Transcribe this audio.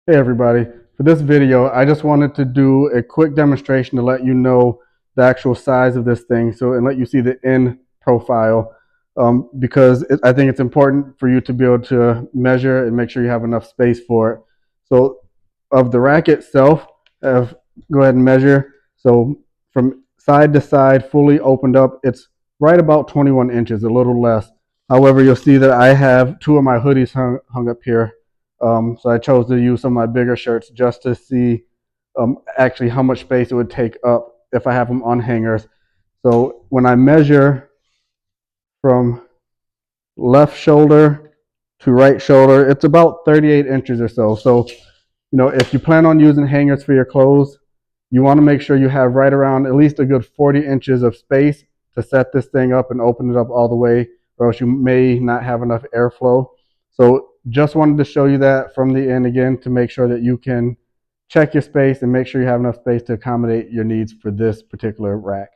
Hey everybody, for this video I just wanted to do a quick demonstration to let you know the actual size of this thing and let you see the end profile because I think it's important for you to be able to measure and make sure you have enough space for it. So of the rack itself, go ahead and measure. So from side to side, fully opened up, it's right about 21 inches, a little less. However, you'll see that I have two of my hoodies hung up here. So I chose to use some of my bigger shirts just to see actually how much space it would take up if I have them on hangers. So when I measure from left shoulder to right shoulder, it's about 38 inches or so. So, if you plan on using hangers for your clothes, you want to make sure you have right around at least a good 40 inches of space to set this thing up and open it up all the way, or else you may not have enough airflow. So just wanted to show you that from the end again to make sure that you can check your space and make sure you have enough space to accommodate your needs for this particular rack.